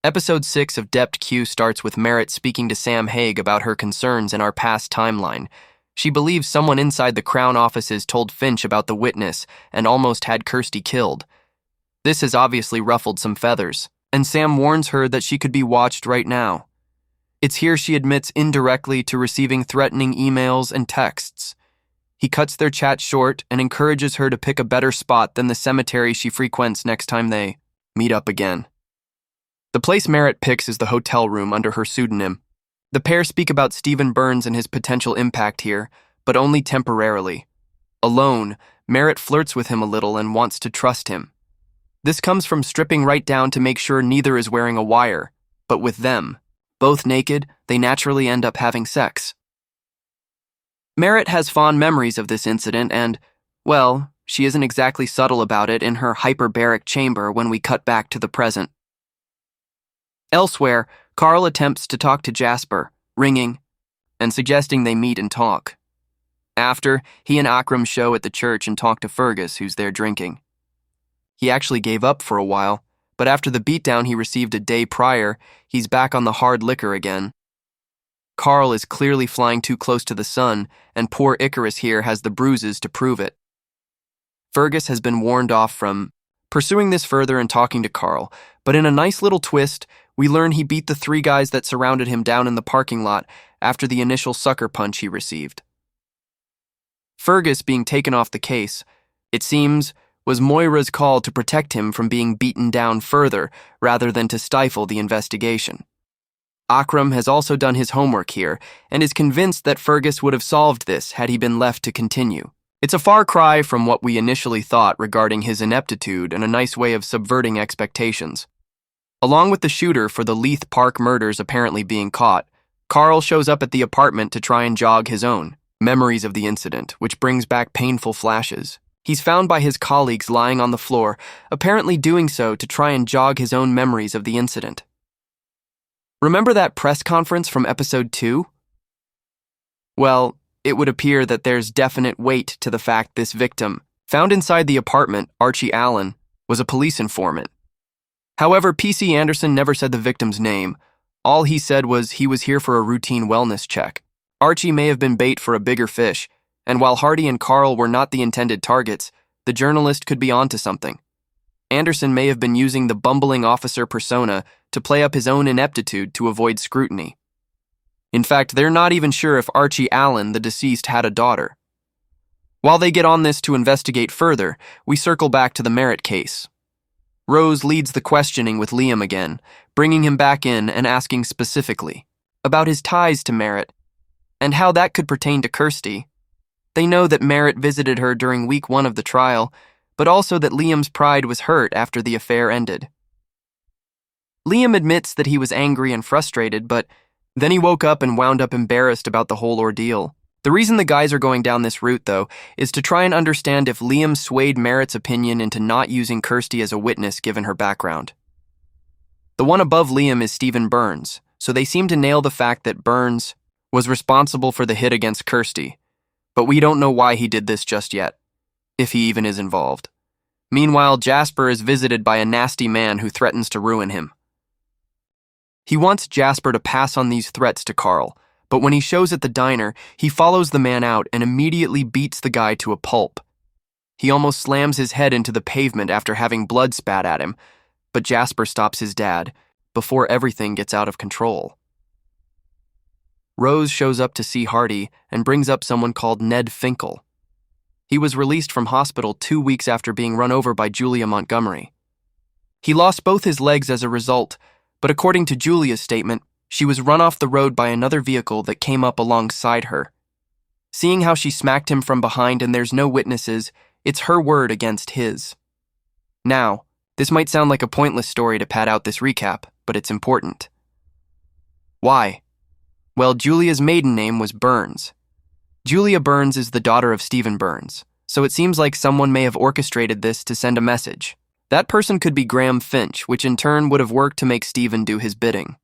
Episode 6 of Dept Q starts with Merritt speaking to Sam Haig about her concerns in our past timeline. She believes someone inside the Crown offices told Finch about the witness and almost had Kirsty killed. This has obviously ruffled some feathers, and Sam warns her that she could be watched right now. It's here she admits indirectly to receiving threatening emails and texts. He cuts their chat short and encourages her to pick a better spot than the cemetery she frequents next time they meet up again. The place Merritt picks is the hotel room under her pseudonym. The pair speak about Stephen Burns and his potential impact here, but only temporarily. Alone, Merritt flirts with him a little and wants to trust him. This comes from stripping right down to make sure neither is wearing a wire, but with them, both naked, they naturally end up having sex. Merritt has fond memories of this incident and, well, she isn't exactly subtle about it in her hyperbaric chamber when we cut back to the present. Elsewhere, Carl attempts to talk to Jasper, ringing, and suggesting they meet and talk. After, he and Akram show at the church and talk to Fergus, who's there drinking. He actually gave up for a while, but after the beatdown he received a day prior, he's back on the hard liquor again. Carl is clearly flying too close to the sun, and poor Icarus here has the bruises to prove it. Fergus has been warned off from pursuing this further and talking to Carl, but in a nice little twist, we learn he beat the 3 guys that surrounded him down in the parking lot after the initial sucker punch he received. Fergus being taken off the case, it seems, was Moira's call to protect him from being beaten down further rather than to stifle the investigation. Akram has also done his homework here and is convinced that Fergus would have solved this had he been left to continue. It's a far cry from what we initially thought regarding his ineptitude and a nice way of subverting expectations. Along with the shooter for the Leith Park murders apparently being caught, Carl shows up at the apartment to try and jog his own memories of the incident, which brings back painful flashes. He's found by his colleagues lying on the floor, apparently doing so to try and jog his own memories of the incident. Remember that press conference from episode 2? Well, it would appear that there's definite weight to the fact this victim, found inside the apartment, Archie Allen, was a police informant. However, P.C. Anderson never said the victim's name. All he said was he was here for a routine wellness check. Archie may have been bait for a bigger fish, and while Hardy and Carl were not the intended targets, the journalist could be onto something. Anderson may have been using the bumbling officer persona to play up his own ineptitude to avoid scrutiny. In fact, they're not even sure if Archie Allen, the deceased, had a daughter. While they get on this to investigate further, we circle back to the Merritt case. Rose leads the questioning with Liam again, bringing him back in and asking specifically about his ties to Merritt and how that could pertain to Kirsty. They know that Merritt visited her during week 1 of the trial, but also that Liam's pride was hurt after the affair ended. Liam admits that he was angry and frustrated, but then he woke up and wound up embarrassed about the whole ordeal. The reason the guys are going down this route, though, is to try and understand if Liam swayed Merritt's opinion into not using Kirsty as a witness given her background. The one above Liam is Stephen Burns, so they seem to nail the fact that Burns was responsible for the hit against Kirsty, but we don't know why he did this just yet, if he even is involved. Meanwhile, Jasper is visited by a nasty man who threatens to ruin him. He wants Jasper to pass on these threats to Carl, but when he shows at the diner, he follows the man out and immediately beats the guy to a pulp. He almost slams his head into the pavement after having blood spat at him, but Jasper stops his dad before everything gets out of control. Rose shows up to see Hardy and brings up someone called Ned Finkel. He was released from hospital 2 weeks after being run over by Julia Montgomery. He lost both his legs as a result, but according to Julia's statement, she was run off the road by another vehicle that came up alongside her. Seeing how she smacked him from behind and there's no witnesses, it's her word against his. Now, this might sound like a pointless story to pad out this recap, but it's important. Why? Well, Julia's maiden name was Burns. Julia Burns is the daughter of Stephen Burns, so it seems like someone may have orchestrated this to send a message. That person could be Graham Finch, which in turn would have worked to make Stephen do his bidding.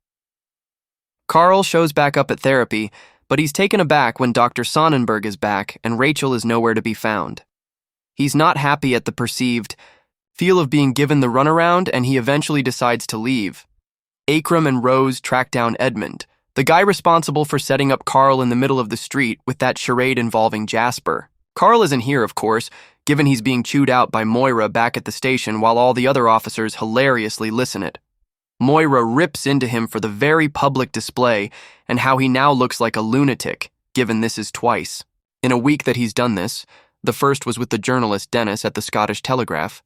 Carl shows back up at therapy, but he's taken aback when Dr. Sonnenberg is back and Rachel is nowhere to be found. He's not happy at the perceived feel of being given the runaround, and he eventually decides to leave. Akram and Rose track down Edmund, the guy responsible for setting up Carl in the middle of the street with that charade involving Jasper. Carl isn't here, of course, given he's being chewed out by Moira back at the station while all the other officers hilariously listen it. Moira rips into him for the very public display and how he now looks like a lunatic, given this is twice. In a week that he's done this, the first was with the journalist Dennis at the Scottish Telegraph.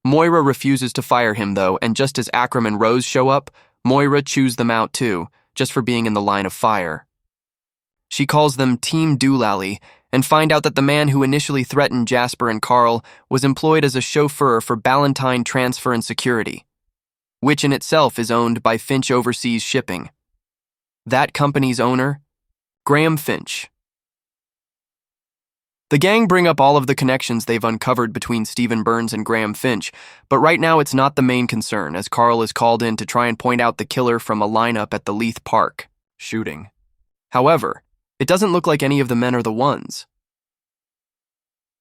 Moira refuses to fire him, though, and just as Akram and Rose show up, Moira chews them out too, just for being in the line of fire. She calls them Team Doolally and find out that the man who initially threatened Jasper and Carl was employed as a chauffeur for Ballantine Transfer and Security, which in itself is owned by Finch Overseas Shipping. That company's owner? Graham Finch. The gang bring up all of the connections they've uncovered between Stephen Burns and Graham Finch, but right now it's not the main concern, as Carl is called in to try and point out the killer from a lineup at the Leith Park shooting. However, it doesn't look like any of the men are the ones.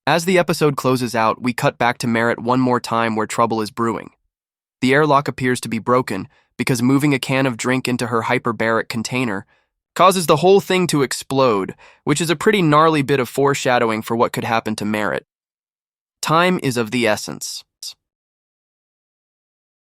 As the episode closes out, we cut back to Merritt one more time where trouble is brewing. The airlock appears to be broken because moving a can of drink into her hyperbaric container causes the whole thing to explode, which is a pretty gnarly bit of foreshadowing for what could happen to Merritt. Time is of the essence.